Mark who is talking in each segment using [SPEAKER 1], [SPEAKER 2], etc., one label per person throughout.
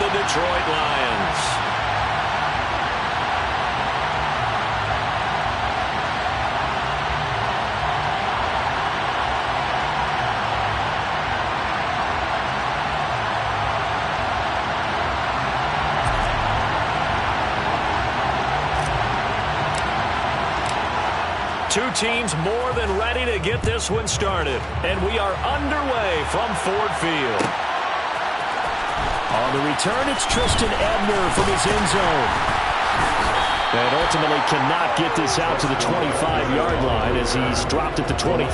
[SPEAKER 1] the Detroit Lions. Two teams more than ready to get this one started. And we are underway from Ford Field.
[SPEAKER 2] On the return, it's Tristan Ebner from his end zone. And ultimately cannot get this out to the 25-yard line as he's dropped at the 23.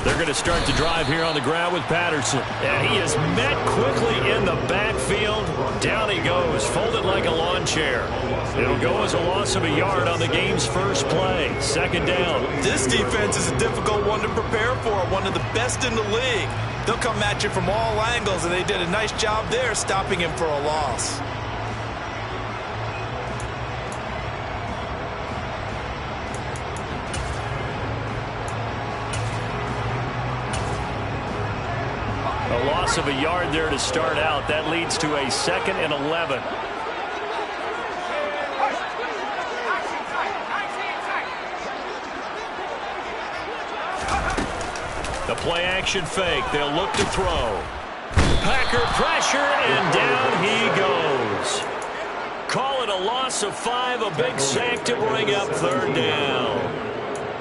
[SPEAKER 1] They're going to start the drive here on the ground with Patterson. And he is met quickly in the backfield. Down he goes, folded like a lawn chair. It'll go as a loss of a yard on the game's first play. Second down.
[SPEAKER 3] This defense is a difficult one to prepare for. One of the best in the league. They'll come at you from all angles, and they did a nice job there stopping him for a loss.
[SPEAKER 1] A loss of a yard there to start out. That leads to a 2nd and 11. The play action fake. They'll look to throw. Packer pressure, and down he goes. Call it a loss of 5. A big sack to bring up third down.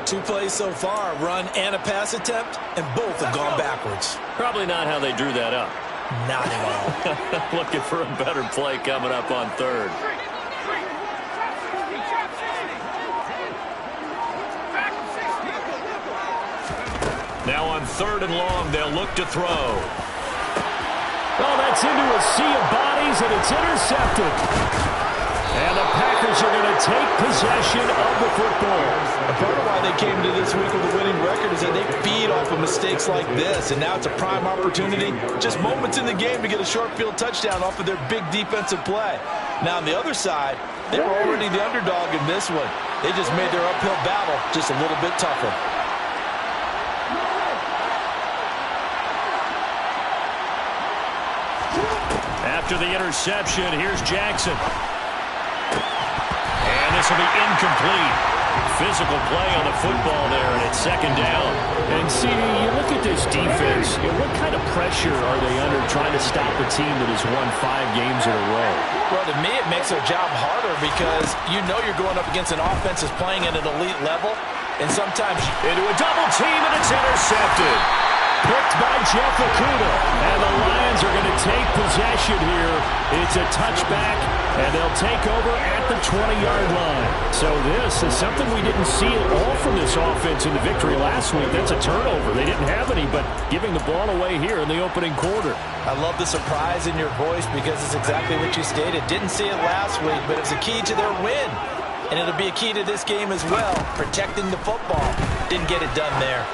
[SPEAKER 3] 2 plays so far, run and a pass attempt, and both have gone backwards.
[SPEAKER 1] Probably not how they drew that up.
[SPEAKER 3] Not at all.
[SPEAKER 1] Looking for a better play coming up on third. Now on 3rd and long, they'll look to throw.
[SPEAKER 2] Oh, that's into a sea of bodies, and it's intercepted. And the Packers are going to take possession of the football.
[SPEAKER 3] A part of why they came to this week with a winning record is that they feed off of mistakes like this, and now it's a prime opportunity, just moments in the game to get a short field touchdown off of their big defensive play. Now on the other side, they were already the underdog in this one. They just made their uphill battle just a little bit tougher.
[SPEAKER 1] After the interception, here's Jackson. And this will be incomplete. Physical play on the football there, and it's 2nd down.
[SPEAKER 2] And see, you look at this defense, what kind of pressure are they under trying to stop a team that has won 5 games in a row?
[SPEAKER 3] Well, to me, it makes their job harder because you know you're going up against an offense that's playing at an elite level, and sometimes
[SPEAKER 1] into a double team, and it's intercepted.
[SPEAKER 2] Picked by Jeff Okudah. And the Lions are going to take possession here. It's a touchback, and they'll take over at the 20-yard line. So this is something we didn't see at all from this offense in the victory last week. That's a turnover. They didn't have any, but giving the ball away here in the opening quarter.
[SPEAKER 3] I love the surprise in your voice because it's exactly what you stated. Didn't see it last week, but it was a key to their win. And it'll be a key to this game as well, protecting the football. Didn't get it done there.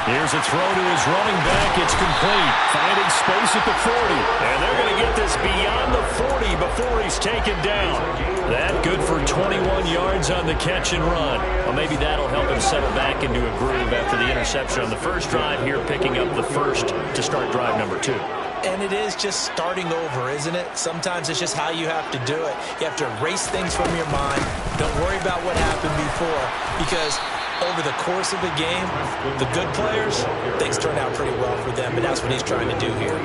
[SPEAKER 1] Here's a throw to his running back. It's complete.
[SPEAKER 2] Finding space at the 40.
[SPEAKER 1] And they're going to get this beyond the 40 before he's taken down. That good for 21 yards on the catch and run. Well, maybe that'll help him settle back into a groove after the interception on the first drive here, picking up the first to start drive number 2.
[SPEAKER 3] And it is just starting over, isn't it? Sometimes it's just how you have to do it. You have to erase things from your mind. Don't worry about what happened before, because over the course of the game, the good players, things turn out pretty well for them, and that's what he's trying to do here.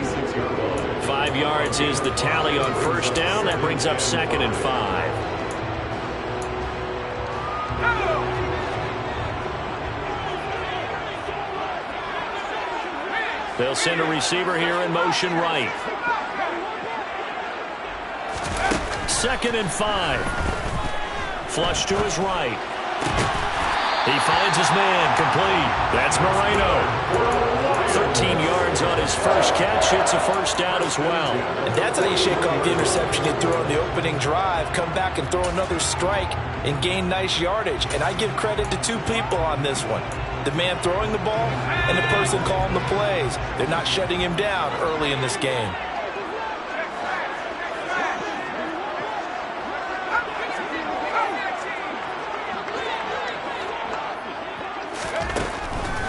[SPEAKER 1] 5 yards is the tally on first down. That brings up 2nd and 5. They'll send a receiver here in motion right. 2nd and 5. Flush to his right. He finds his man, complete. That's Moreno. 14 yards on his first catch. It's a first down as well.
[SPEAKER 3] And that's how you shake off the interception you threw on the opening drive, come back and throw another strike and gain nice yardage. And I give credit to two people on this one. The man throwing the ball and the person calling the plays. They're not shutting him down early in this game.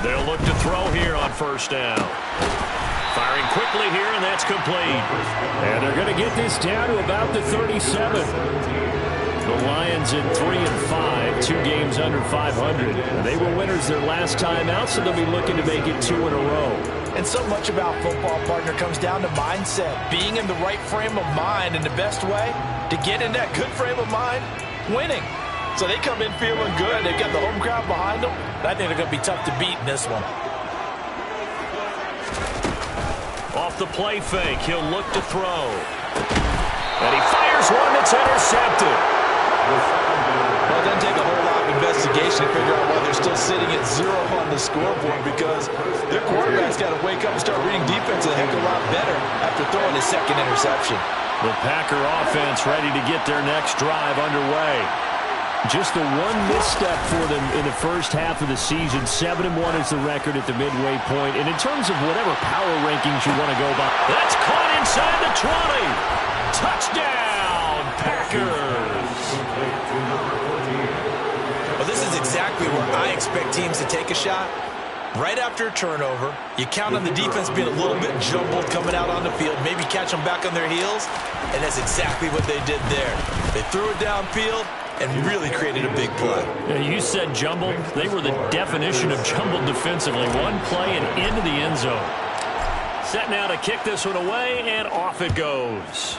[SPEAKER 1] They'll look to throw here on first down. Firing quickly here, and that's complete.
[SPEAKER 2] And they're going to get this down to about the 37. The Lions in 3-5, 2 games under 500. They were winners their last time out, so they'll be looking to make it 2 in a row.
[SPEAKER 3] And so much about football, partner, comes down to mindset. Being in the right frame of mind, and the best way to get in that good frame of mind, winning. So they come in feeling good. They've got the home crowd behind them. I think they're going to be tough to beat in this one.
[SPEAKER 1] Off the play fake, he'll look to throw. And he fires one that's intercepted.
[SPEAKER 3] Well, it doesn't take a whole lot of investigation to figure out why they're still sitting at 0 on the scoreboard, because their quarterback's got to wake up and start reading defense a heck of a lot better after throwing his second interception.
[SPEAKER 1] The Packer offense ready to get their next drive underway.
[SPEAKER 2] Just the one misstep for them in the first half of the season. 7-1 is the record at the midway point. And in terms of whatever power rankings you want to go by,
[SPEAKER 1] that's caught inside the 20. Touchdown, Packers.
[SPEAKER 3] Well, this is exactly where I expect teams to take a shot. Right after a turnover, you count on the defense being a little bit jumbled coming out on the field, maybe catch them back on their heels, and that's exactly what they did there. They threw it downfield and really created a big play.
[SPEAKER 1] Yeah, you said jumbled. They were the definition of jumbled defensively. One play and into the end zone. Set now to kick this one away, and off it goes.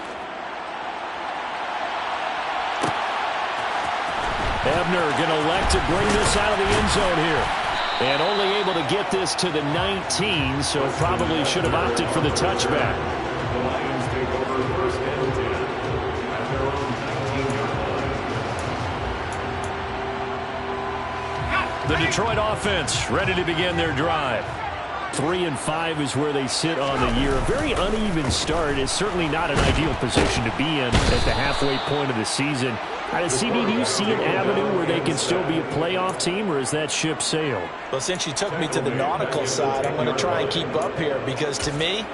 [SPEAKER 2] Ebner going to elect to bring this out of the end zone here. And only able to get this to the 19, so probably should have opted for the touchback.
[SPEAKER 1] The Detroit offense ready to begin their drive.
[SPEAKER 2] 3-5 is where they sit on the year. A very uneven start. Is certainly not an ideal position to be in at the halfway point of the season. CD, do you see an avenue where they can still be a playoff team, or is that ship sailed?
[SPEAKER 3] Well, since you took me to the nautical side, I'm going to try and keep up here, because to me,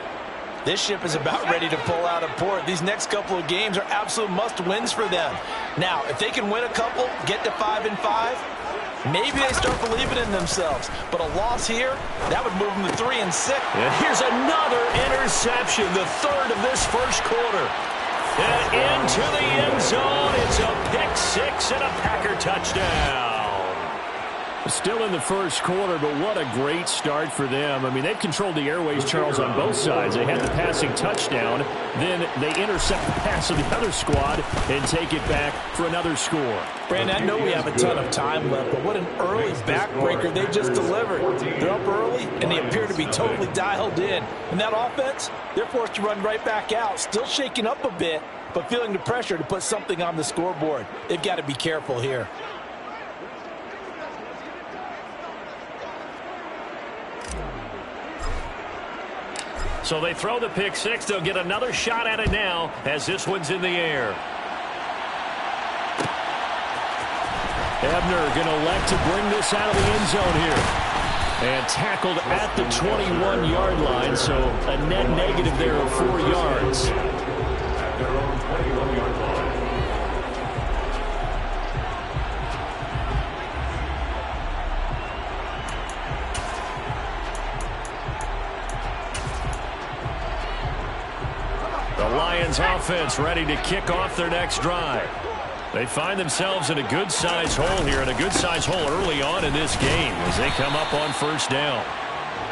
[SPEAKER 3] this ship is about ready to pull out of port. These next couple of games are absolute must-wins for them. Now, if they can win a couple, get to 5-5, maybe they start believing in themselves. But a loss here, that would move them to 3-6.
[SPEAKER 1] And here's another interception, the third of this first quarter. And into the end zone, it's a pick-6 and a Packer touchdown.
[SPEAKER 2] Still in the first quarter, but what a great start for them. I mean, they've controlled the airways, Charles, on both sides. They had the passing touchdown, then they intercept the pass of the other squad and take it back for another score.
[SPEAKER 3] Brandon, I know we have a ton of time left, but what an early backbreaker they just delivered. They're up early, and they appear to be totally dialed in. And that offense, they're forced to run right back out, still shaking up a bit, but feeling the pressure to put something on the scoreboard. They've got to be careful here.
[SPEAKER 1] So they throw the pick-6. They'll get another shot at it now as this one's in the air.
[SPEAKER 2] Ebner going to elect to bring this out of the end zone here. And tackled at the 21-yard line, so a net negative there of 4 yards.
[SPEAKER 1] The Lions offense ready to kick off their next drive. They find themselves in a good-sized hole here, and a good-sized hole early on in this game as they come up on first down.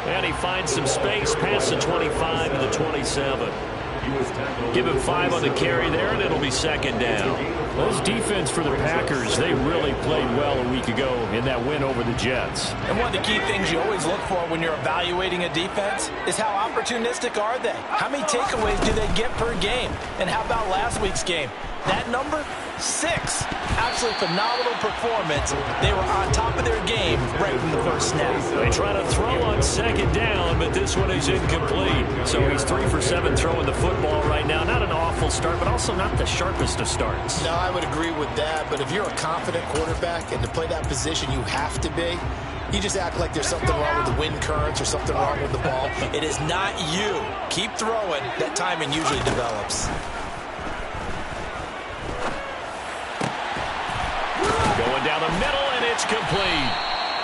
[SPEAKER 1] And he finds some space past the 25 to the 27. Give him 5 on the carry there, and it'll be second down.
[SPEAKER 2] Those defense for the Packers, they really played well a week ago in that win over the Jets.
[SPEAKER 3] And one of the key things you always look for when you're evaluating a defense is how opportunistic are they? How many takeaways do they get per game? And how about last week's game? That number, 6. Absolutely phenomenal performance. They were on top of their game right from the first snap.
[SPEAKER 1] They try to throw on second down, but this one is incomplete. So he's 3 for 7 throwing the football right now. Not an awful start, but also not the sharpest of starts.
[SPEAKER 4] No, I would agree with that. But if you're a confident quarterback and to play that position, you have to be. You just act like there's something wrong with the wind currents or something wrong with the ball.
[SPEAKER 3] It is not you. Keep throwing. That timing usually develops.
[SPEAKER 1] Going down the middle, and it's complete.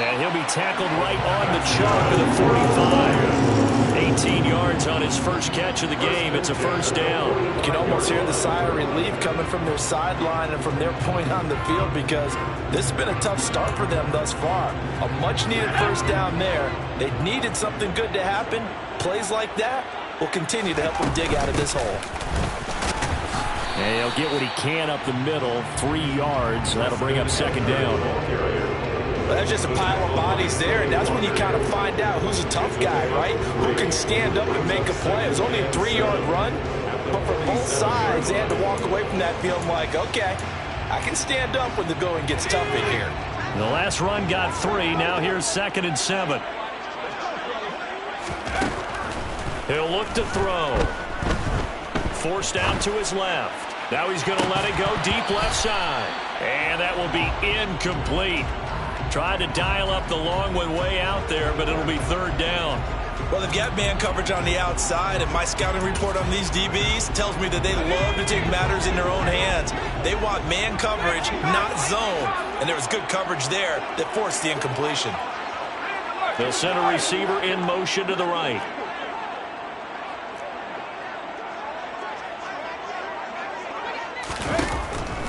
[SPEAKER 1] And he'll be tackled right on the chalk of the 45. 18 yards on his first catch of the game. It's a first down.
[SPEAKER 3] You can almost hear the sigh of relief coming from their sideline and from their point on the field because this has been a tough start for them thus far. A much-needed first down there. They needed something good to happen. Plays like that will continue to help them dig out of this hole.
[SPEAKER 1] And he'll get what he can up the middle, 3 yards. That'll bring up second down.
[SPEAKER 3] Well, that's just a pile of bodies there, and that's when you kind of find out who's a tough guy, right? Who can stand up and make a play. It was only a 3-yard run, but for both sides, they had to walk away from that feeling like, okay, I can stand up when the going gets tough in here.
[SPEAKER 1] The last run got 3. Now here's 2nd and 7. He'll look to throw. Forced out to his left. Now he's going to let it go deep left side. And that will be incomplete. Tried to dial up the long one way out there, but it'll be third down.
[SPEAKER 3] Well, they've got man coverage on the outside, and my scouting report on these DBs tells me that they love to take matters in their own hands. They want man coverage, not zone. And there was good coverage there that forced the incompletion.
[SPEAKER 1] They'll send a receiver in motion to the right.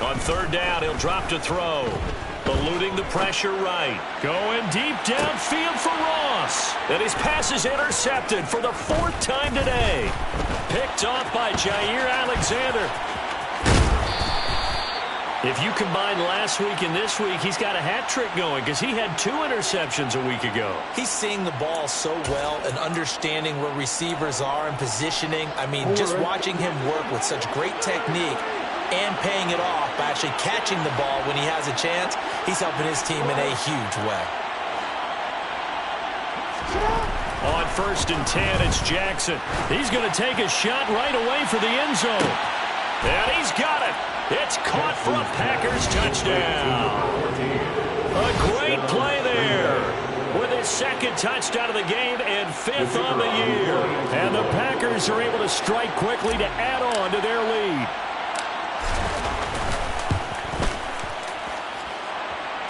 [SPEAKER 1] On third down, he'll drop to throw. Eluding the pressure right. Going deep downfield for Ross. And his pass is intercepted for the 4th time today. Picked off by Jair Alexander. If you combine last week and this week, he's got a hat trick going because he had 2 interceptions a week ago.
[SPEAKER 3] He's seeing the ball so well and understanding where receivers are and positioning. I mean, just watching him work with such great technique and paying it off by actually catching the ball when he has a chance, he's helping his team in a huge way.
[SPEAKER 1] On 1st and 10, it's Jackson. He's going to take a shot right away for the end zone. And he's got it. It's caught for a Packers touchdown. A great play there with his 2nd touchdown of the game and 5th on the year. And the Packers are able to strike quickly to add on to their lead.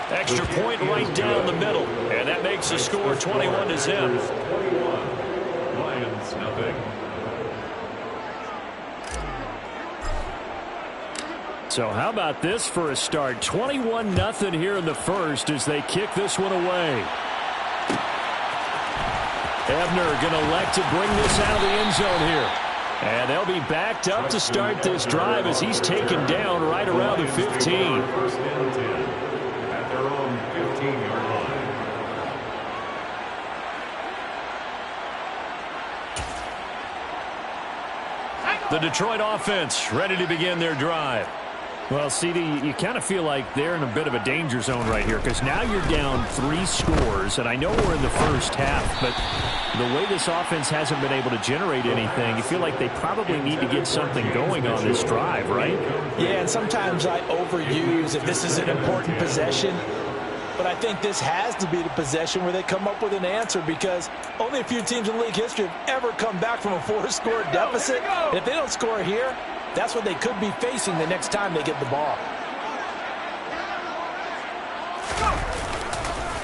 [SPEAKER 1] Extra point right down the middle. And that makes the score 21-0.
[SPEAKER 5] Lions, nothing.
[SPEAKER 1] So how about this for a start? 21-0 here in the first as they kick this one away. Ebner going to elect to bring this out of the end zone here. And they'll be backed up to start this drive as he's taken down right around the 15.
[SPEAKER 5] First and 10 at their own 15-yard line.
[SPEAKER 1] The Detroit offense ready to begin their drive. Well, CD, you kind of feel like they're in a bit of a danger zone right here because now you're down 3 scores, and I know we're in the first half, but the way this offense hasn't been able to generate anything, you feel like they probably need to get something going on this drive, right?
[SPEAKER 3] Yeah, and sometimes I overuse if this is an important possession, but I think this has to be the possession where they come up with an answer because only a few teams in league history have ever come back from a 4-score deficit. And if they don't score here, that's what they could be facing the next time they get the ball.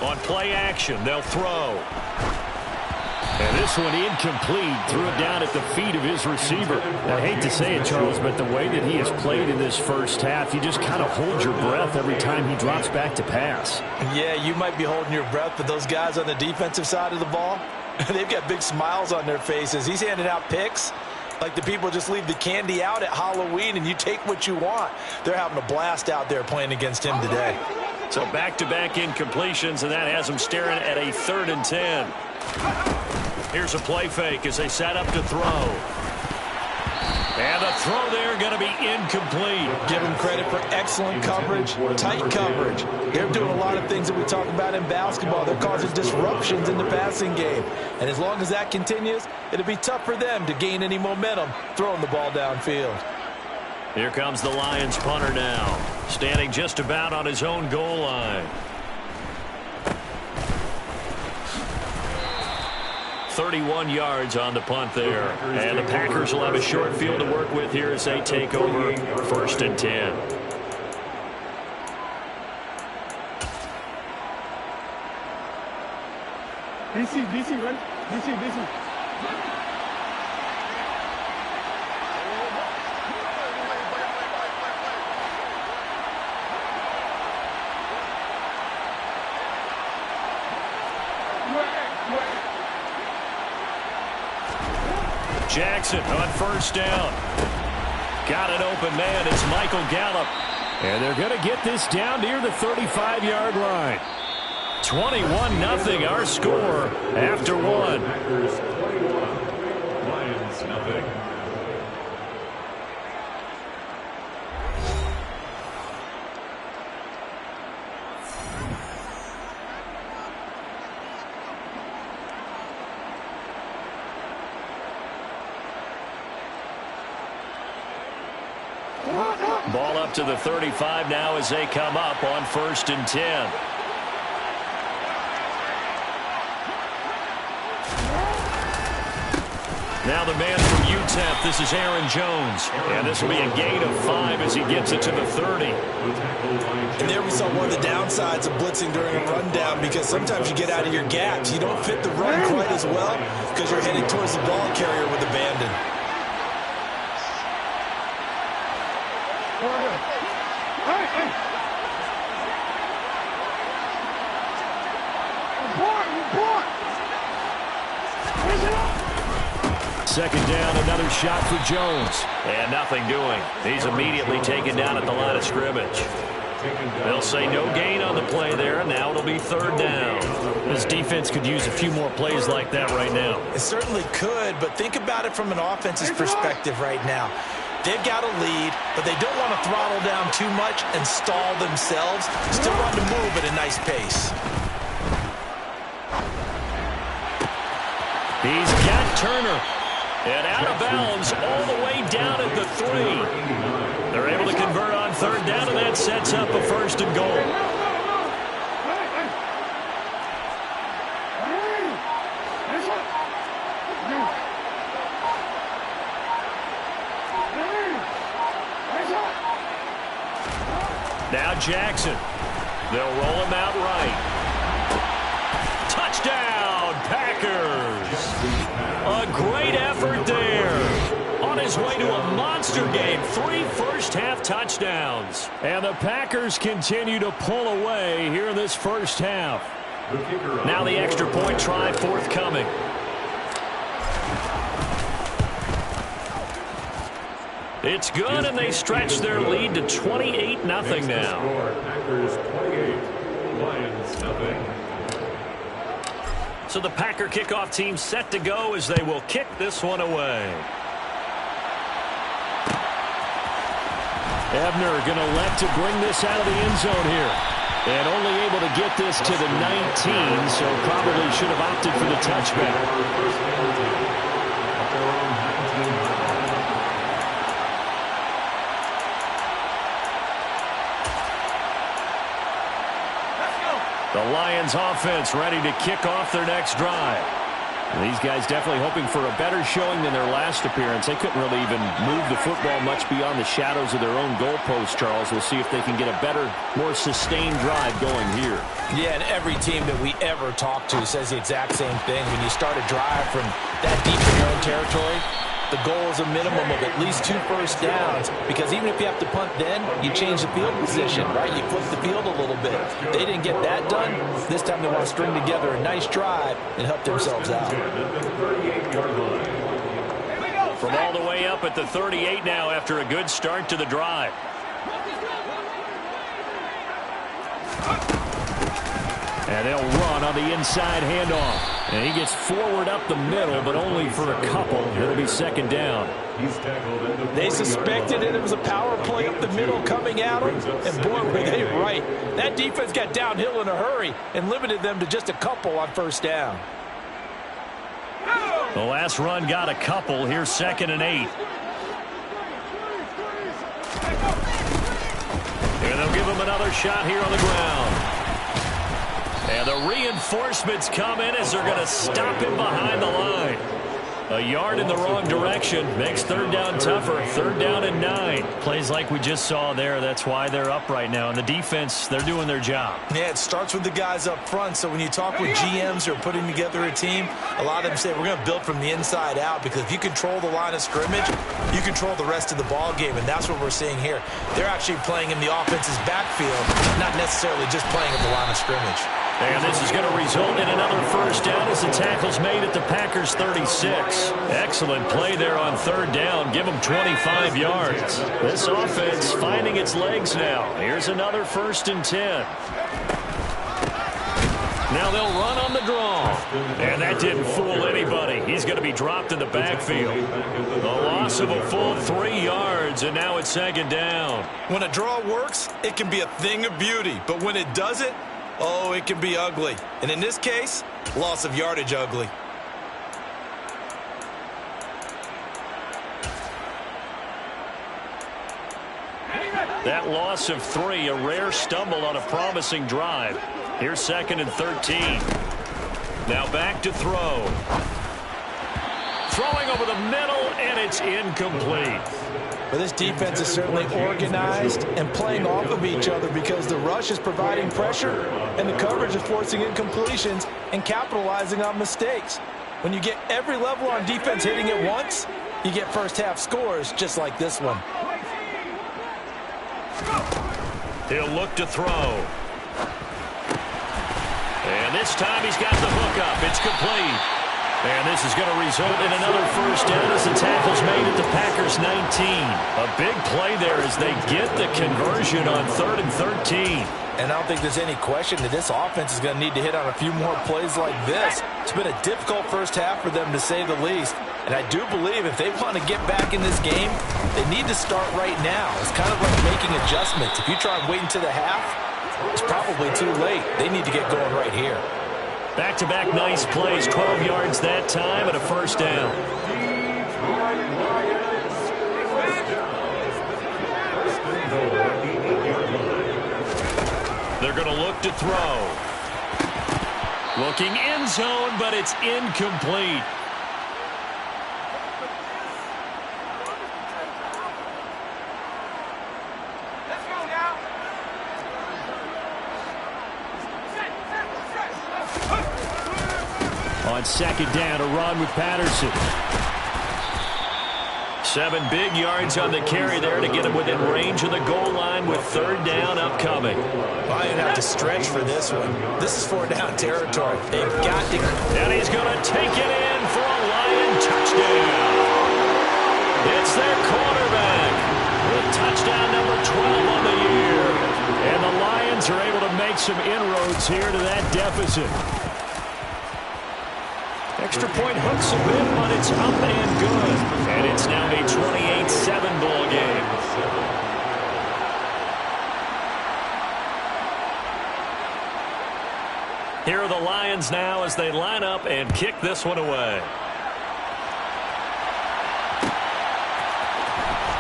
[SPEAKER 1] On play action, they'll throw. And this one incomplete. Threw it down at the feet of his receiver. I hate to say it, Charles, but the way that he has played in this first half, you just kind of hold your breath every time he drops back to pass.
[SPEAKER 3] Yeah, you might be holding your breath, but those guys on the defensive side of the ball, they've got big smiles on their faces. He's handing out picks like the people just leave the candy out at Halloween and you take what you want. They're having a blast out there playing against him today.
[SPEAKER 1] So back-to-back incompletions, and that has them staring at a 3rd and 10. Here's a play fake as they set up to throw. And the throw there going going to be incomplete.
[SPEAKER 3] Give them credit for excellent coverage, tight coverage. They're doing a lot of things that we talk about in basketball. They're causing disruptions in the passing game. And as long as that continues, it'll be tough for them to gain any momentum throwing the ball downfield.
[SPEAKER 1] Here comes the Lions punter now, standing just about on his own goal line. 31 yards on the punt there. And the Packers will have a short field to work with here as they take over 1st and 10.
[SPEAKER 6] DC, run. DC.
[SPEAKER 1] Jackson on 1st down. Got an open man. It's Michael Gallup.
[SPEAKER 2] And they're going to get this down near the 35-yard line.
[SPEAKER 1] 21-0 our score after one.
[SPEAKER 5] Packers 21, Lions nothing.
[SPEAKER 1] Ball up to the 35 now as they come up on 1st and 10. Now the man from UTEP, this is Aaron Jones. And this will be a gain of 5 as he gets it to the 30.
[SPEAKER 3] And there we saw one of the downsides of blitzing during a rundown, because sometimes you get out of your gaps. You don't fit the run quite as well because you're heading towards the ball carrier with abandon.
[SPEAKER 2] Second down, another shot for Jones.
[SPEAKER 1] And nothing doing. He's immediately taken down at the line of scrimmage. They'll say no gain on the play there, and now it'll be 3rd down.
[SPEAKER 2] This defense could use a few more plays like that right now.
[SPEAKER 3] It certainly could, but think about it from an offense's perspective right now. They've got a lead, but they don't want to throttle down too much and stall themselves. Still run to move at a nice pace.
[SPEAKER 1] He's got Turner. And out of bounds all the way down at the 3. They're able to convert on 3rd down, and that sets up a 1st and goal. Now Jackson. They'll roll him out right. Touchdown, Packers. A great effort there. On his way to a monster game. 3 first-half touchdowns.
[SPEAKER 2] And the Packers continue to pull away here in this first half.
[SPEAKER 1] Now the extra point try forthcoming. It's good, and they stretch their lead to 28-0 now.
[SPEAKER 5] Packers 28, Lions nothing.
[SPEAKER 1] So the Packer kickoff team set to go as they will kick this one away.
[SPEAKER 2] Ebner going to elect to bring this out of the end zone here. And only able to get this to the 19, so probably should have opted for the touchback.
[SPEAKER 1] The Lions offense ready to kick off their next drive.
[SPEAKER 2] And these guys definitely hoping for a better showing than their last appearance. They couldn't really even move the football much beyond the shadows of their own goalpost, Charles. We'll see if they can get a better, more sustained drive going here.
[SPEAKER 3] Yeah, and every team that we ever talk to says the exact same thing. When you start a drive from that deep in your own territory, the goal is a minimum of at least 2 first downs, because even if you have to punt then, you change the field position, right? You flip the field a little bit. They didn't get that done. This time they want to string together a nice drive and help themselves out.
[SPEAKER 1] From all the way up at the 38 now after a good start to the drive.
[SPEAKER 2] And they'll run on the inside handoff. And he gets forward up the middle, but only for a couple. It'll be second down.
[SPEAKER 3] They suspected it was a power play up the middle coming at them, and boy, were they right. That defense got downhill in a hurry and limited them to just a couple on first down.
[SPEAKER 1] The last run got a couple. Here's 2nd and 8. And they'll give him another shot here on the ground. And the reinforcements come in as they're going to stop him behind the line. A yard in the wrong direction makes third down tougher. 3rd down and 9. Plays like we just saw there. That's why they're up right now. And the defense, they're doing their job.
[SPEAKER 3] Yeah, it starts with the guys up front. So when you talk with GMs who are putting together a team, a lot of them say we're going to build from the inside out, because if you control the line of scrimmage, you control the rest of the ball game. And that's what we're seeing here. They're actually playing in the offense's backfield, not necessarily just playing at the line of scrimmage.
[SPEAKER 1] And this is going to result in another first down as the tackle's made at the Packers' 36. Excellent play there on 3rd down. Give them 25 yards. This offense finding its legs now. Here's another 1st and 10. Now they'll run on the draw. And that didn't fool anybody. He's going to be dropped in the backfield. The loss of a full 3 yards, and now it's 2nd down.
[SPEAKER 3] When a draw works, it can be a thing of beauty. But when it doesn't, oh, it can be ugly. And in this case, loss of yardage ugly.
[SPEAKER 1] That loss of 3, a rare stumble on a promising drive. Here's 2nd and 13. Now back to throw. Throwing over the middle, and it's incomplete.
[SPEAKER 3] But this defense is certainly organized and playing off of each other, because the rush is providing pressure and the coverage is forcing incompletions and capitalizing on mistakes. When you get every level on defense hitting at once, you get first half scores just like this one.
[SPEAKER 1] He'll look to throw. And this time he's got the hook up. It's complete. And this is going to result in another first down as the tackle's made at the Packers' 19. A big play there as they get the conversion on 3rd and 13.
[SPEAKER 3] And I don't think there's any question that this offense is going to need to hit on a few more plays like this. It's been a difficult first half for them, to say the least. And I do believe if they want to get back in this game, they need to start right now. It's kind of like making adjustments. If you try and wait until the half, it's probably too late. They need to get going right here.
[SPEAKER 1] Back-to-back nice plays, 12 yards that time and a first down. They're going to look to throw. Looking end zone, but it's incomplete. On 2nd down, a run with Patterson. 7 big yards on the carry there to get him within range of the goal line with 3rd down upcoming.
[SPEAKER 3] Lions have to stretch for this one. This is 4th down territory. They've got to.
[SPEAKER 1] And he's going to take it in for a Lion touchdown. It's their quarterback with touchdown number 12 on the year. And the Lions are able to make some inroads here to that deficit. Extra point hooks a bit, but it's up and good. And it's now a 28-7 ball game. Here are the Lions now as they line up and kick this one away.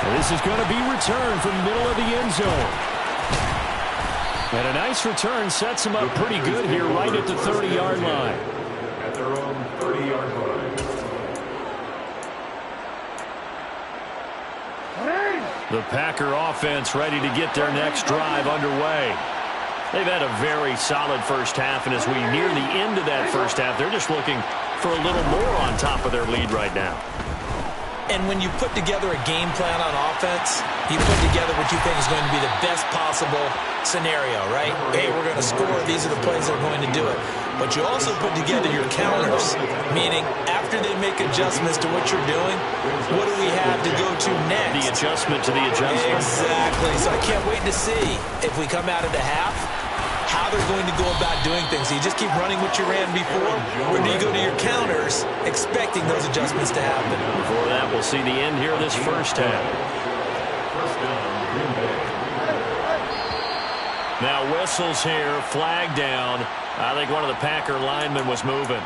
[SPEAKER 2] And this is going to be returned from the middle of the end zone. And a nice return sets them up pretty good here right at the 30-yard line.
[SPEAKER 5] At their own 30-yard line.
[SPEAKER 1] The Packer offense ready to get their next drive underway. They've had a very solid first half, and as we near the end of that first half, they're just looking for a little more on top of their lead right now.
[SPEAKER 3] And when you put together a game plan on offense, you put together what you think is going to be the best possible scenario, right? Hey, we're going to score. These are the plays that are going to do it. But you also put together your counters, meaning after they make adjustments to what you're doing, what do we have to go to next?
[SPEAKER 1] The adjustment to the adjustment.
[SPEAKER 3] Exactly. So I can't wait to see if we come out of the half, how they're going to go about doing things. Do you just keep running what you ran before, or do you go to your counters expecting those adjustments to happen?
[SPEAKER 1] Before that, we'll see the end here of this first half. Now whistles here, flag down. I think one of the Packer linemen was moving.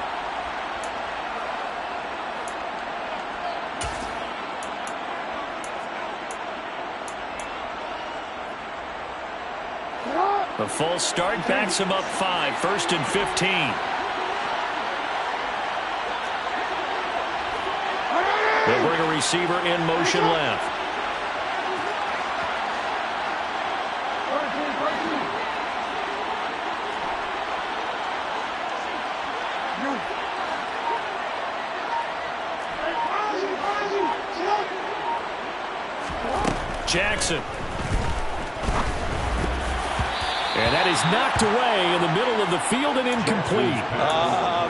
[SPEAKER 1] The full start backs him up 5, 1st and 15. They'll bring a receiver in motion left. Jackson. And that is knocked away in the middle of the field and incomplete.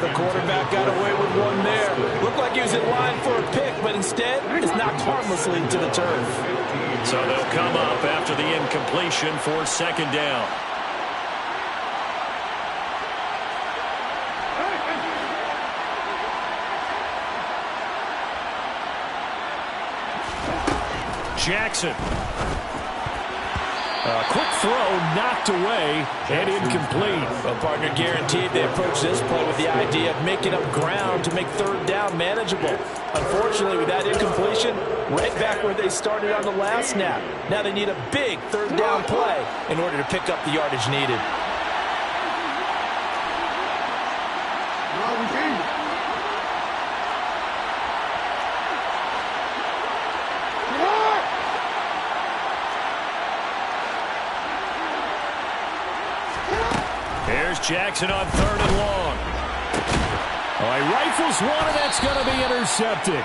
[SPEAKER 3] The quarterback got away with one there. Looked like he was in line for a pick, but instead it's knocked harmlessly to the turf.
[SPEAKER 1] So they'll come up after the incompletion for 2nd down. Jackson. A quick throw knocked away and incomplete.
[SPEAKER 3] Well, partner, guaranteed they approach this play with the idea of making up ground to make 3rd down manageable. Unfortunately, with that incompletion, right back where they started on the last snap. Now they need a big 3rd down play in order to pick up the yardage needed.
[SPEAKER 1] Jackson on 3rd and long.
[SPEAKER 2] All right, rifles one, and that's going to be intercepted.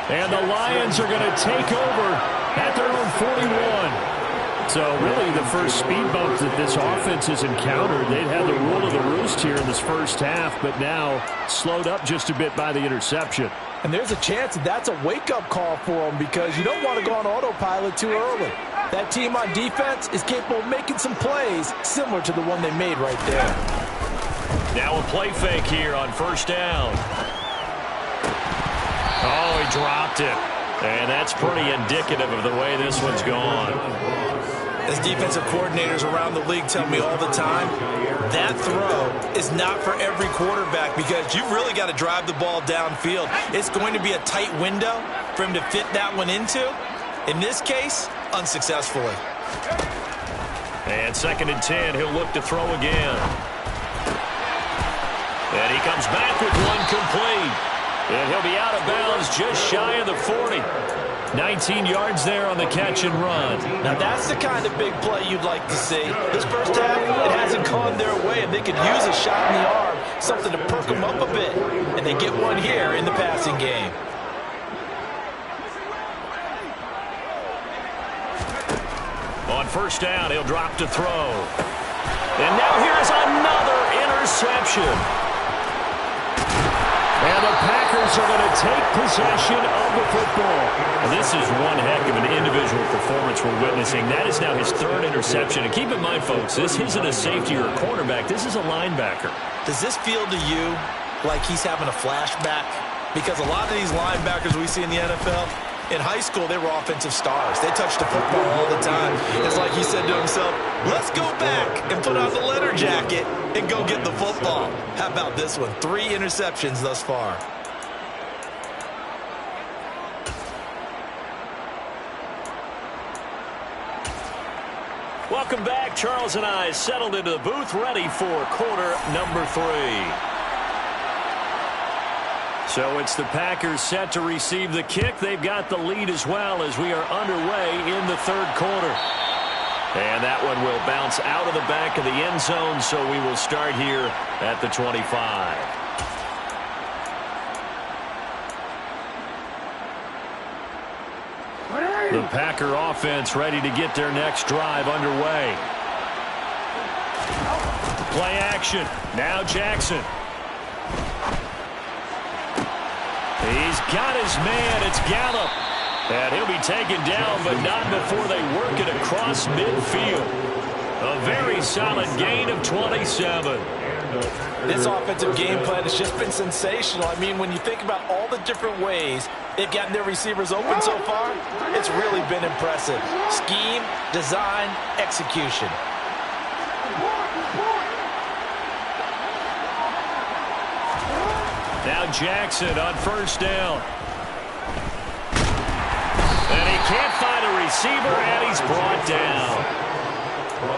[SPEAKER 2] And the Lions are going to take over at their own 41. So really the first speed bump that this offense has encountered. They'd had the rule of the roost here in this first half, but now slowed up just a bit by the interception.
[SPEAKER 3] And there's a chance that's a wake-up call for them because you don't want to go on autopilot too early. That team on defense is capable of making some plays similar to the one they made right there.
[SPEAKER 1] Now a play fake here on 1st down. Oh, he dropped it. And that's pretty indicative of the way this one's gone.
[SPEAKER 3] As defensive coordinators around the league tell me all the time, that throw is not for every quarterback because you've really got to drive the ball downfield. It's going to be a tight window for him to fit that one into. In this case, unsuccessfully.
[SPEAKER 1] And 2nd and 10, he'll look to throw again. And he comes back with one complete. And he'll be out of bounds just shy of the 40. 19 yards there on the catch and run.
[SPEAKER 3] Now that's the kind of big play you'd like to see. This first half, it hasn't gone their way, and they could use a shot in the arm, something to perk them up a bit. And they get one here in the passing game.
[SPEAKER 1] On 1st down, he'll drop to throw. And now here's another interception.
[SPEAKER 2] And the Packers are going to take possession of the football.
[SPEAKER 1] And this is one heck of an individual performance we're witnessing. That is now his 3rd interception. And keep in mind, folks, this isn't a safety or a cornerback. This is a linebacker.
[SPEAKER 3] Does this feel to you like he's having a flashback? Because a lot of these linebackers we see in the NFL, in high school, they were offensive stars. They touched the football all the time. It's like he said to himself, let's go back and put on the leather jacket and go get the football. How about this one? 3 interceptions thus far.
[SPEAKER 1] Welcome back. Charles and I settled into the booth, ready for quarter number 3. So it's the Packers set to receive the kick. They've got the lead as well as we are underway in the 3rd quarter. And that one will bounce out of the back of the end zone, so we will start here at the 25. The Packer offense ready to get their next drive underway. Play action. Now Jackson. He's got his man. It's Gallup. And he'll be taken down, but not before they work it across midfield. A very solid gain of 27.
[SPEAKER 3] This offensive game plan has just been sensational. I mean, when you think about all the different ways they've gotten their receivers open so far, it's really been impressive. Scheme, design, execution.
[SPEAKER 1] Now Jackson on first down. And he can't find a receiver, and he's brought down.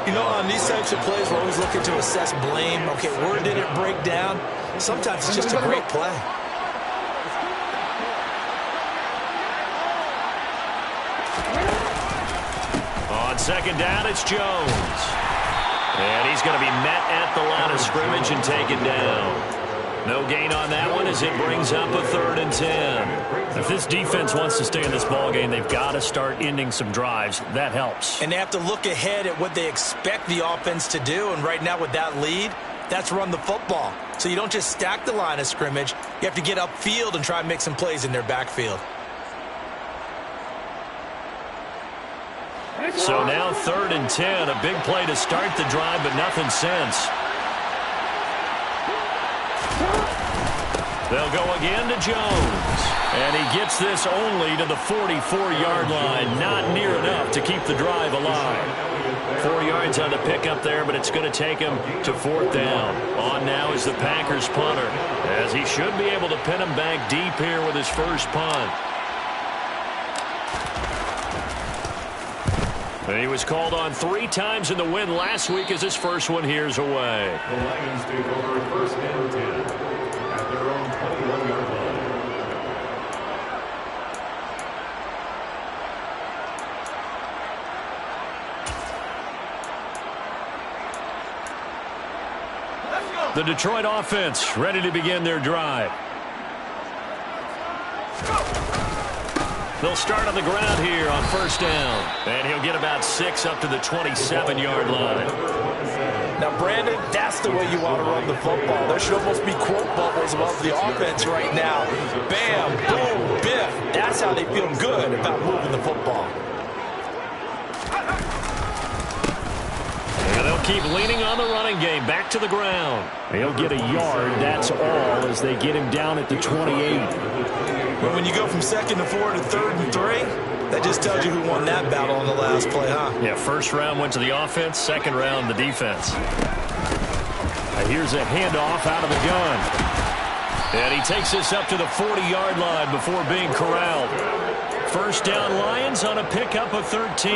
[SPEAKER 3] You know, on these types of plays, we're always looking to assess blame. Okay, where did it break down? Sometimes it's just a great play.
[SPEAKER 1] On second down, it's Jones. And he's going to be met at the line of scrimmage and taken down. No gain on that one as it brings up a 3rd and 10. If this defense wants to stay in this ballgame, they've got to start ending some drives. That helps.
[SPEAKER 3] And they have to look ahead at what they expect the offense to do. And right now with that lead, that's run the football. So you don't just stack the line of scrimmage. You have to get upfield and try and make some plays in their backfield.
[SPEAKER 1] So now 3rd and 10. A big play to start the drive, but nothing since. They'll go again to Jones. And he gets this only to the 44-yard line. Not near enough to keep the drive alive. 4 yards on the pickup there, but it's going to take him to 4th down. On now is the Packers punter, as he should be able to pin him back deep here with his first punt. And he was called on 3 times in the win last week as his first one here's away.
[SPEAKER 5] The Lions take over 1st and 10 at their own 21-yard line.
[SPEAKER 1] The Detroit offense ready to begin their drive. They'll start on the ground here on 1st down. And he'll get about 6 up to the 27-yard line.
[SPEAKER 3] Now, Brandon, that's the way you want to run the football. There should almost be quote bubbles above the offense right now. Bam, boom, biff. That's how they feel good about moving the football.
[SPEAKER 1] And they'll keep leaning on the running game. Back to the ground. He'll get a yard. That's all as they get him down at the 28.
[SPEAKER 3] But when you go from 2nd to 4 to 3rd and 3, that just tells you who won that battle on the last play, huh?
[SPEAKER 1] Yeah, first round went to the offense, second round the defense. Here's a handoff out of the gun. And he takes this up to the 40-yard line before being corralled. First down Lions on a pickup of 13.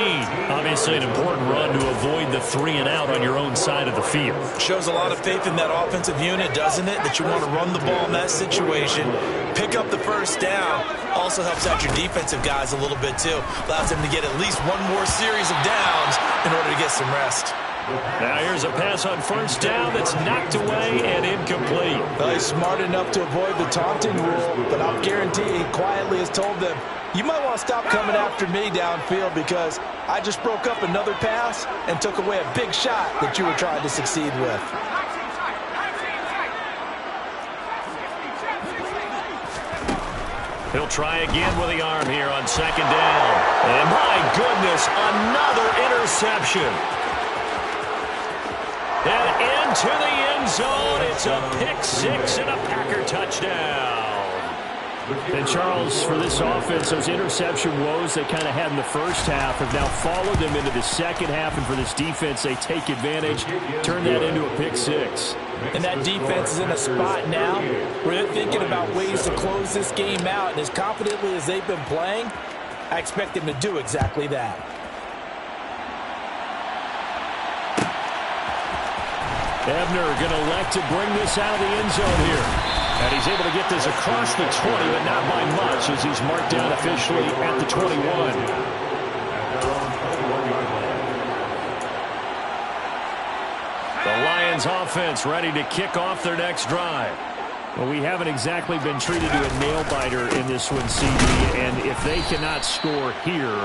[SPEAKER 1] Obviously an important run to avoid the 3 and out on your own side of the field.
[SPEAKER 3] Shows a lot of faith in that offensive unit, doesn't it? That you want to run the ball in that situation. Pick up the first down. Also helps out your defensive guys a little bit too. Allows them to get at least one more series of downs in order to get some rest.
[SPEAKER 1] Now here's a pass on first down that's knocked away and incomplete.
[SPEAKER 3] Well, he's smart enough to avoid the taunting rule, but I'll guarantee he quietly has told them, you might want to stop coming after me downfield because I just broke up another pass and took away a big shot that you were trying to succeed with.
[SPEAKER 1] He'll try again with the arm here on 2nd down. And my goodness, another interception. And into the end zone. It's a pick-6 and a Packer touchdown.
[SPEAKER 2] And, Charles, for this offense, those interception woes they kind of had in the first half have now followed them into the second half. And for this defense, they take advantage, turn that into a pick-6.
[SPEAKER 3] And that defense is in a spot now where they're thinking about ways to close this game out. And as confidently as they've been playing, I expect them to do exactly that.
[SPEAKER 2] Ebner going to elect to bring this out of the end zone here.
[SPEAKER 1] And he's able to get this across the 20, but not by much as he's marked down officially at the 21. The Lions offense ready to kick off their next drive.
[SPEAKER 2] Well, we haven't exactly been treated to a nail-biter in this one, CD, and if they cannot score here,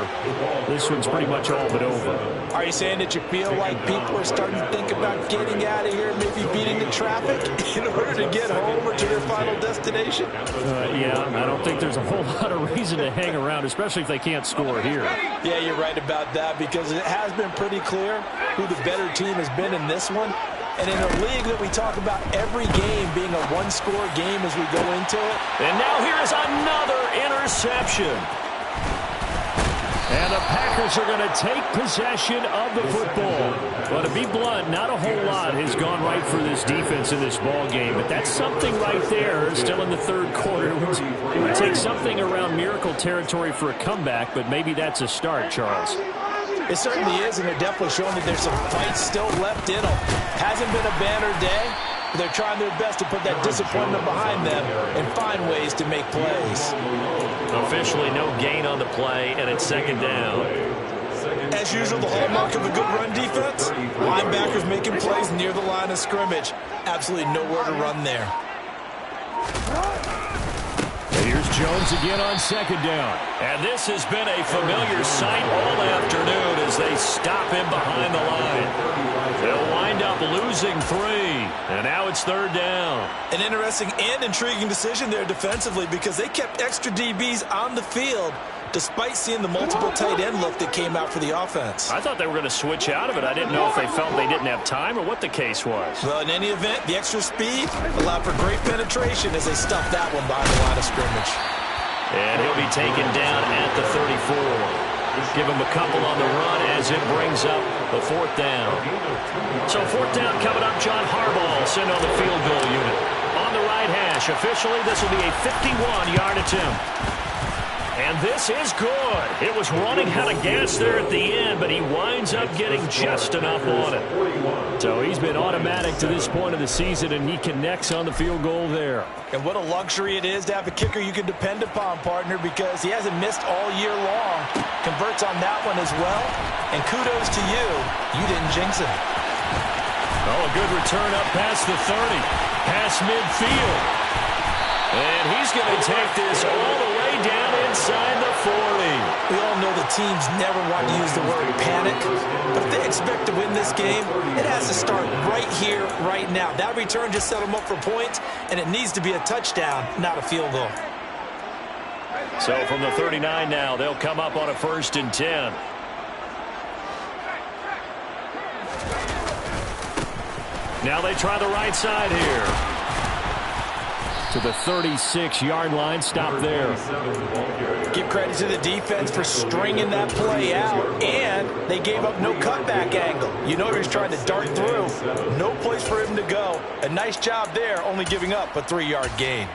[SPEAKER 2] this one's pretty much all but over.
[SPEAKER 3] Are you saying that you feel like people are starting to think about getting out of here, maybe beating the traffic in order to get home or to their final destination?
[SPEAKER 2] Yeah, I don't think there's a whole lot of reason to hang around, especially if they can't score here.
[SPEAKER 3] Yeah, you're right about that, because it has been pretty clear who the better team has been in this one. And in a league that we talk about every game being a one-score game as we go into it.
[SPEAKER 1] And now here is another interception.
[SPEAKER 2] And the Packers are going to take possession of the football. Well, to be blunt, not a whole lot has gone right for this defense in this ball game, but that's something right there. Still in the third quarter. It would take something around miracle territory for a comeback, but maybe that's a start, Charles.
[SPEAKER 3] It certainly is, and they're definitely showing that there's some fight still left in them. Hasn't been a banner day, but they're trying their best to put that disappointment behind them and find ways to make plays.
[SPEAKER 1] Officially no gain on the play, and it's second down.
[SPEAKER 3] As usual, the hallmark of a good run defense, linebackers making plays near the line of scrimmage. Absolutely nowhere to run there.
[SPEAKER 2] Here's Jones again on second down.
[SPEAKER 1] And this has been a familiar sight all afternoon as they stop him behind the line. They'll wind up losing 3. And now it's third down.
[SPEAKER 3] An interesting and intriguing decision there defensively, because they kept extra DBs on the field despite seeing the multiple tight end look that came out for the offense.
[SPEAKER 1] I thought they were going to switch out of it. I didn't know if they felt they didn't have time or what the case was.
[SPEAKER 3] Well, in any event, the extra speed allowed for great penetration as they stuffed that one behind the line of scrimmage.
[SPEAKER 1] And he'll be taken down at the 34. Give him a couple on the run as it brings up the fourth down. So fourth down coming up. John Harbaugh sent on the field goal unit. On the right hash, officially this will be a 51-yard attempt. And this is good. It was running out of gas there at the end, but he winds up getting just enough on it.
[SPEAKER 2] So he's been automatic to this point of the season, and he connects on the field goal there.
[SPEAKER 3] And what a luxury it is to have a kicker you can depend upon, partner, because he hasn't missed all year long. Converts on that one as well. And kudos to you. You didn't jinx him.
[SPEAKER 1] Oh, a good return up past the 30. Past midfield. And he's going to take this all the way down inside the 40.
[SPEAKER 3] We all know the teams never want to use the word panic, but if they expect to win this game, it has to start right here, right now. That return just set them up for points, and it needs to be a touchdown, not a field goal.
[SPEAKER 1] So from the 39 now, they'll come up on a 1st and 10. Now they try the right side here.
[SPEAKER 2] To the 36-yard line. Stop there.
[SPEAKER 3] Give credit to the defense for stringing that play out, and they gave up no cutback angle. You know he was trying to dart through. No place for him to go. A nice job there, only giving up a 3-yard gain.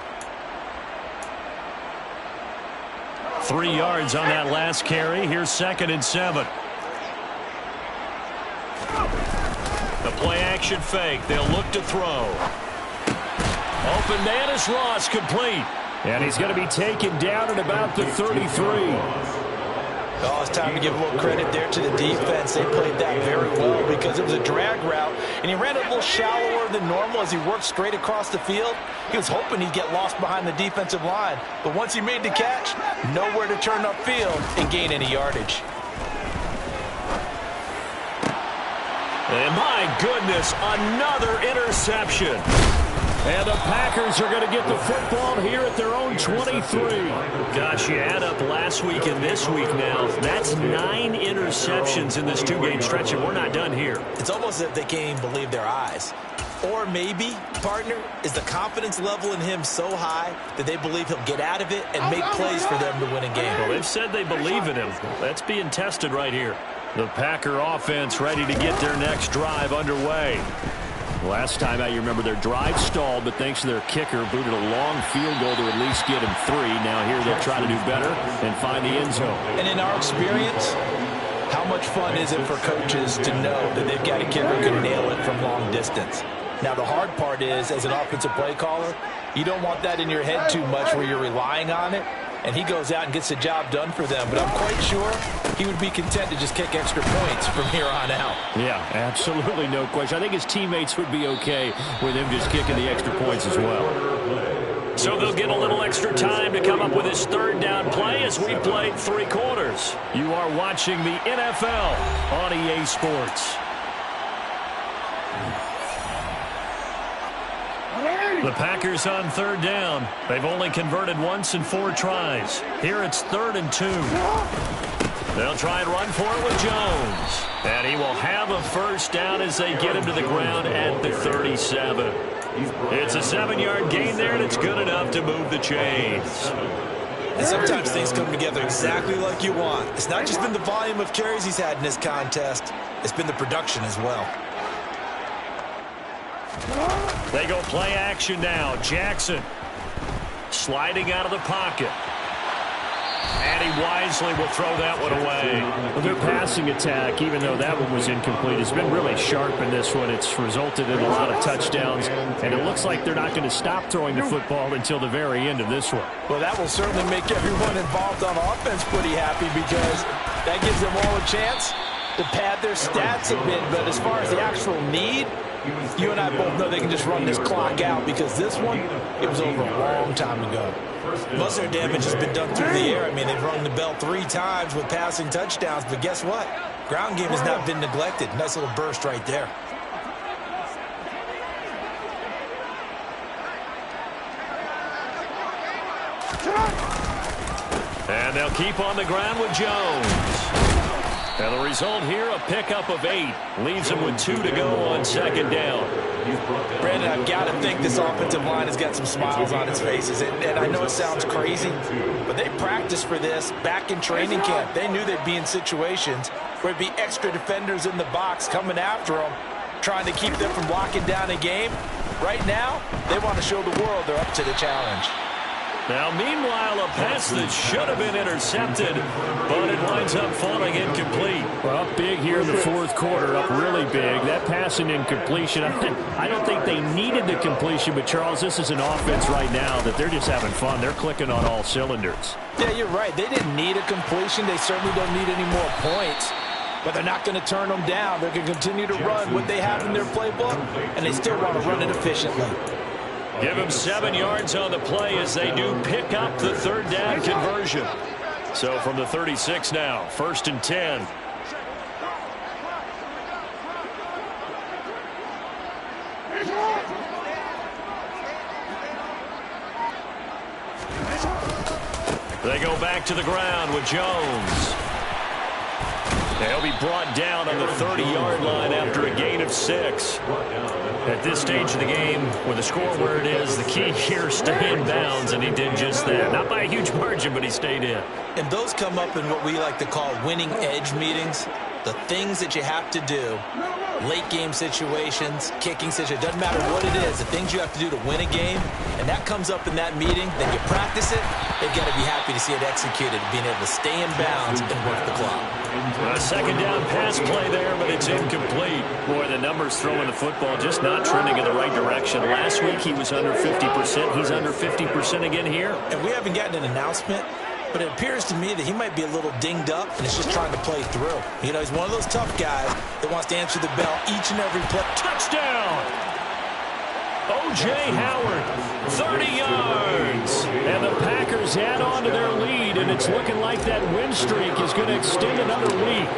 [SPEAKER 1] 3 yards on that last carry. Here's 2nd and 7. The play-action fake. They'll look to throw. Open man is Ross, complete.
[SPEAKER 2] And he's going to be taken down at about the 33.
[SPEAKER 3] Oh, it's time to give a little credit there to the defense. They played that very well because it was a drag route, and he ran a little shallower than normal as he worked straight across the field. He was hoping he'd get lost behind the defensive line, but once he made the catch, nowhere to turn upfield and gain any yardage.
[SPEAKER 1] And my goodness, another interception.
[SPEAKER 2] And the Packers are going to get the football here at their own 23.
[SPEAKER 1] Gosh, you add up last week and this week now. That's 9 interceptions in this 2-game stretch, and we're not done here.
[SPEAKER 3] It's almost as if they can't even believe their eyes. Or maybe, partner, is the confidence level in him so high that they believe he'll get out of it and make plays for them to win a game.
[SPEAKER 1] Well, they've said they believe in him. That's being tested right here. The Packer offense ready to get their next drive underway. Last time out, you remember their drive stalled, but thanks to their kicker, booted a long field goal to at least get him 3. Now here they'll try to do better and find the end zone.
[SPEAKER 3] And in our experience, how much fun is it for coaches to know that they've got a kicker who can nail it from long distance? Now, the hard part is, as an offensive play caller, you don't want that in your head too much where you're relying on it, and he goes out and gets the job done for them. But I'm quite sure he would be content to just kick extra points from here on out.
[SPEAKER 2] Yeah, absolutely no question. I think his teammates would be okay with him just kicking the extra points as well.
[SPEAKER 1] So they'll get a little extra time to come up with his third down play as we played 3 quarters. You are watching the NFL on EA Sports. The Packers on 3rd down. They've only converted once in 4 tries. Here it's 3rd and 2. They'll try and run for it with Jones. And he will have a first down as they get him to the ground at the 37. It's a 7-yard gain there, and it's good enough to move the chains.
[SPEAKER 3] And sometimes things come together exactly like you want. It's not just been the volume of carries he's had in this contest. It's been the production as well.
[SPEAKER 1] They go play action now. Jackson sliding out of the pocket. And he wisely will throw that one away.
[SPEAKER 2] Well, their passing attack, even though that one was incomplete, has been really sharp in this one. It's resulted in a lot of touchdowns, and it looks like they're not going to stop throwing the football until the very end of this one.
[SPEAKER 3] Well, that will certainly make everyone involved on offense pretty happy because that gives them all a chance to pad their stats a bit. But as far as the actual need, you and I both know they can just run this clock out because this one, it was over a long time ago. Most of their damage has been done through the air. I mean, they've rung the bell 3 times with passing touchdowns, but guess what? Ground game has not been neglected. Nice little burst right there.
[SPEAKER 1] And they'll keep on the ground with Jones. And the result here, a pickup of 8. Leaves them with 2 to go on 2nd down.
[SPEAKER 3] Brandon, I've got to think this offensive line has got some smiles on its faces. And I know it sounds crazy, but they practiced for this back in training camp. They knew they'd be in situations where it'd be extra defenders in the box coming after them, trying to keep them from locking down a game. Right now, they want to show the world they're up to the challenge.
[SPEAKER 1] Now, meanwhile, a pass that should have been intercepted, but it winds up falling incomplete.
[SPEAKER 2] Well, up big here in the 4th quarter, up really big. That pass and incompletion, I don't think they needed the completion, but, Charles, this is an offense right now that they're just having fun. They're clicking on all cylinders.
[SPEAKER 3] Yeah, you're right. They didn't need a completion. They certainly don't need any more points. But they're not going to turn them down. They're going to continue to run what they have in their playbook, and they still want to run it efficiently.
[SPEAKER 1] Give them 7 yards on the play as they do pick up the 3rd down conversion. So from the 36 now, 1st and 10. They go back to the ground with Jones. They'll be brought down on the 30-yard line after a gain of 6. At this stage of the game, with the score where it is, the key here, stay in bounds, and he did just that. Not by a huge margin, but he stayed in.
[SPEAKER 3] And those come up in what we like to call winning edge meetings. The things that you have to do, late game situations, kicking situations, doesn't matter what it is, the things you have to do to win a game, and that comes up in that meeting, then you practice it, they've got to be happy to see it executed, being able to stay in bounds and work the clock.
[SPEAKER 1] A 2nd down pass play there, but it's incomplete. Boy, the numbers throwing the football just not trending in the right direction. Last week he was under 50%. He's under 50% again here.
[SPEAKER 3] And we haven't gotten an announcement, but it appears to me that he might be a little dinged up and is just trying to play through. You know, he's one of those tough guys that wants to answer the bell each and every play.
[SPEAKER 1] Touchdown! O.J. Howard, 30 yards.
[SPEAKER 2] And the Packers add on to their lead, and it's looking like that win streak is going to extend another week.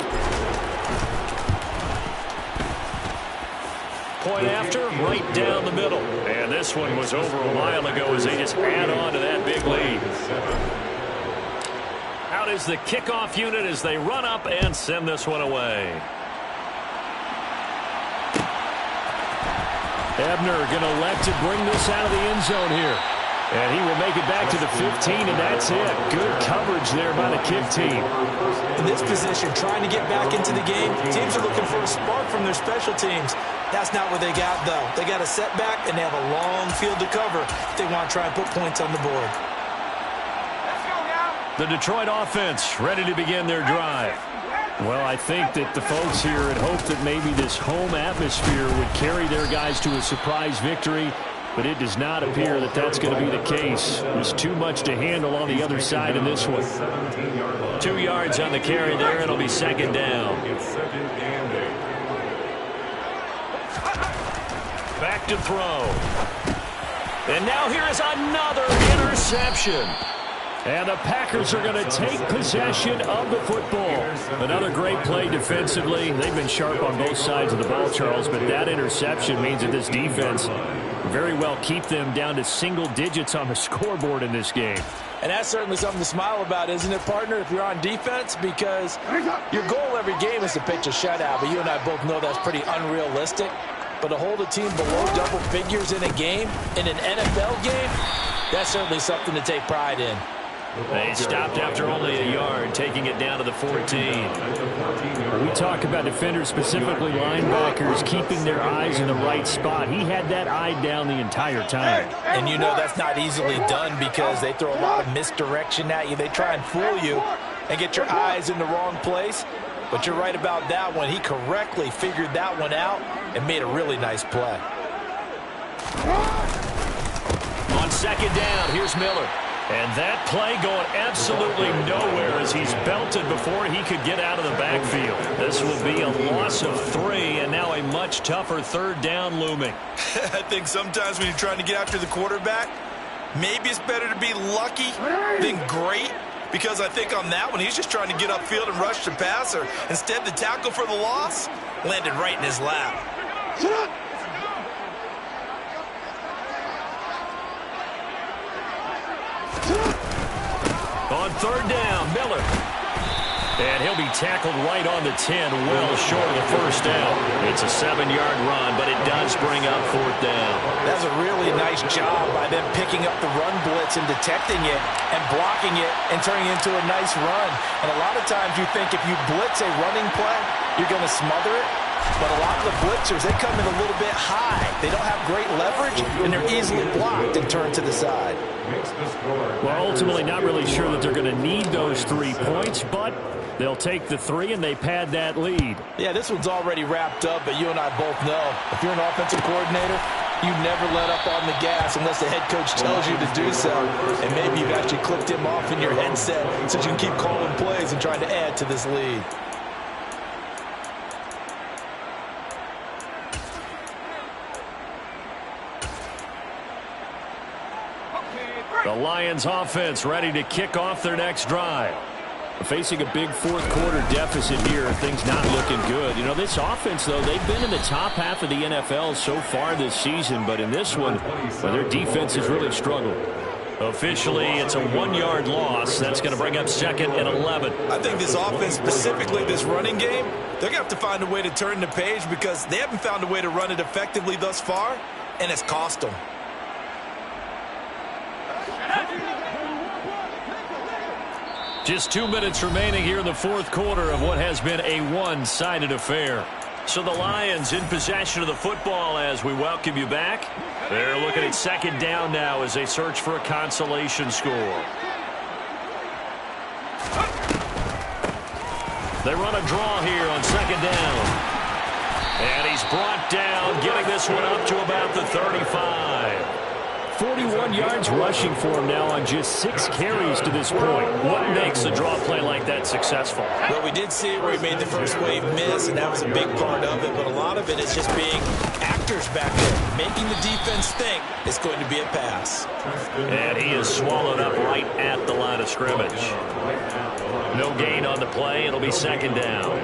[SPEAKER 1] Point after, right down the middle. And this one was over a while ago as they just add on to that big lead. Out is the kickoff unit as they run up and send this one away.
[SPEAKER 2] Ebner going to elect to bring this out of the end zone here. And he will make it back to the 15, and that's it. Good coverage there by the kick team.
[SPEAKER 3] In this position, trying to get back into the game, teams are looking for a spark from their special teams. That's not what they got, though. They got a setback, and they have a long field to cover if they want to try and put points on the board.
[SPEAKER 1] The Detroit offense ready to begin their drive.
[SPEAKER 2] Well, I think that the folks here had hoped that maybe this home atmosphere would carry their guys to a surprise victory, but it does not appear that that's going to be the case. There's too much to handle on the other side in this one.
[SPEAKER 1] 2 yards on the carry there. It'll be 2nd down. Back to throw. And now here is another interception. And the Packers are going to take possession of the football. Another great play defensively. They've been sharp on both sides of the ball, Charles, but that interception means that this defense very well keep them down to single digits on the scoreboard in this game.
[SPEAKER 3] And that's certainly something to smile about, isn't it, partner, if you're on defense? Because your goal every game is to pitch a shutout, but you and I both know that's pretty unrealistic. But to hold a team below double figures in a game, in an NFL game, that's certainly something to take pride in.
[SPEAKER 1] They stopped after only a yard, taking it down to the 14.
[SPEAKER 2] We talk about defenders, specifically linebackers, keeping their eyes in the right spot. He had that eye down the entire time.
[SPEAKER 3] And you know that's not easily done because they throw a lot of misdirection at you. They try and fool you and get your eyes in the wrong place. But you're right about that one. He correctly figured that one out and made a really nice play.
[SPEAKER 1] On second down, here's Miller. And that play going absolutely nowhere as he's belted before he could get out of the backfield. This will be a loss of 3, and now a much tougher third down looming.
[SPEAKER 3] I think sometimes when you're trying to get after the quarterback, maybe it's better to be lucky than great. Because I think on that one, he's just trying to get upfield and rush the passer. Instead, the tackle for the loss landed right in his lap.
[SPEAKER 1] On third down, Miller. And he'll be tackled right on the 10, well short of the first down. It's a 7-yard run, but it does bring up fourth down.
[SPEAKER 3] That's a really nice job by them picking up the run blitz and detecting it and blocking it and turning it into a nice run. And a lot of times you think if you blitz a running play, you're going to smother it. But a lot of the blitzers, they come in a little bit high. They don't have great leverage, and they're easily blocked and turned to the side.
[SPEAKER 2] Well, ultimately not really sure that they're going to need those 3 points, but they'll take the 3 and they pad that lead.
[SPEAKER 3] Yeah, this one's already wrapped up, but you and I both know if you're an offensive coordinator, you never let up on the gas unless the head coach tells you to do so. And maybe you've actually clicked him off in your headset so you can keep calling plays and trying to add to this lead.
[SPEAKER 1] The Lions offense ready to kick off their next drive.
[SPEAKER 2] Facing a big fourth quarter deficit here, things not looking good. You know, this offense, though, they've been in the top half of the NFL so far this season, but in this one, well, their defense has really struggled.
[SPEAKER 1] Officially, it's a 1-yard loss. That's going to bring up second and 11.
[SPEAKER 3] I think this offense, specifically this running game, they're going to have to find a way to turn the page because they haven't found a way to run it effectively thus far, and it's cost them.
[SPEAKER 1] Just 2 minutes remaining here in the fourth quarter of what has been a one-sided affair. So the Lions in possession of the football as we welcome you back. They're looking at second down now as they search for a consolation score. They run a draw here on second down. And he's brought down, getting this one up to about the 35.
[SPEAKER 2] 41 yards rushing for him now on just 6 carries to this point.
[SPEAKER 1] What makes a draw play like that successful?
[SPEAKER 3] Well, we did see it where he made the first wave miss, and that was a big part of it. But a lot of it is just being actors back there, making the defense think it's going to be a pass.
[SPEAKER 1] And he is swallowed up right at the line of scrimmage. No gain on the play. It'll be second down.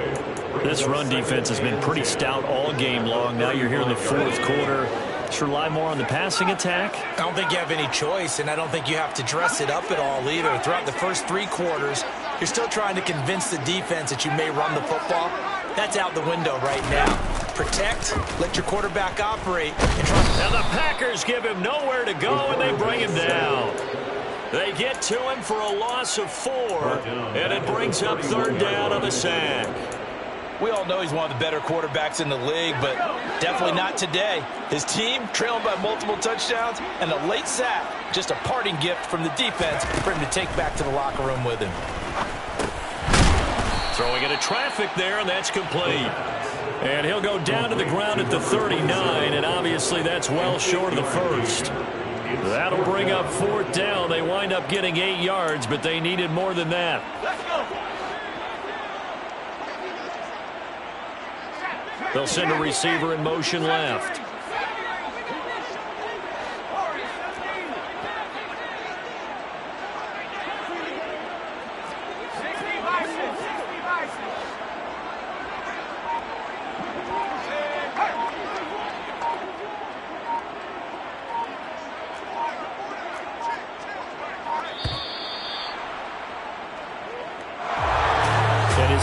[SPEAKER 2] This run defense has been pretty stout all game long. Now you're here in the fourth quarter. Should rely more on the passing attack?
[SPEAKER 3] I don't think you have any choice, and I don't think you have to dress it up at all either. Throughout the first 3 quarters, you're still trying to convince the defense that you may run the football. That's out the window right now. Protect, let your quarterback operate.
[SPEAKER 1] And the Packers give him nowhere to go, and they bring him down. They get to him for a loss of 4, and it brings up third down on the sack.
[SPEAKER 3] We all know he's one of the better quarterbacks in the league, but definitely not today. His team trailing by multiple touchdowns, and a late sack, just a parting gift from the defense for him to take back to the locker room with him.
[SPEAKER 1] Throwing into traffic there, and that's complete. And he'll go down to the ground at the 39, and obviously that's well short of the first. That'll bring up fourth down. They wind up getting 8 yards, but they needed more than that. They'll send a receiver in motion left.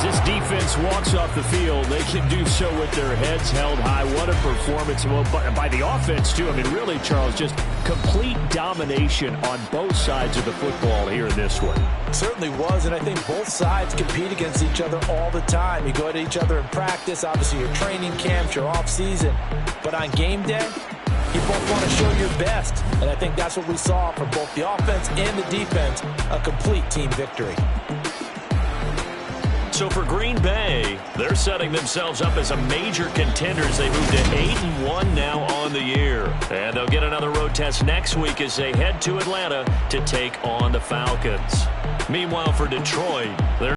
[SPEAKER 2] this defense walks off the field, they can do so with their heads held high. What a performance by the offense, too. I mean, really, Charles, just complete domination on both sides of the football here in this one.
[SPEAKER 3] Certainly was, and I think both sides compete against each other all the time. You go at each other in practice, obviously your training camps, your off-season. But on game day, you both want to show your best. And I think that's what we saw from both the offense and the defense, a complete team victory.
[SPEAKER 1] So for Green Bay, they're setting themselves up as a major contender as they move to 8-1 now on the year. And they'll get another road test next week as they head to Atlanta to take on the Falcons. Meanwhile, for Detroit, they're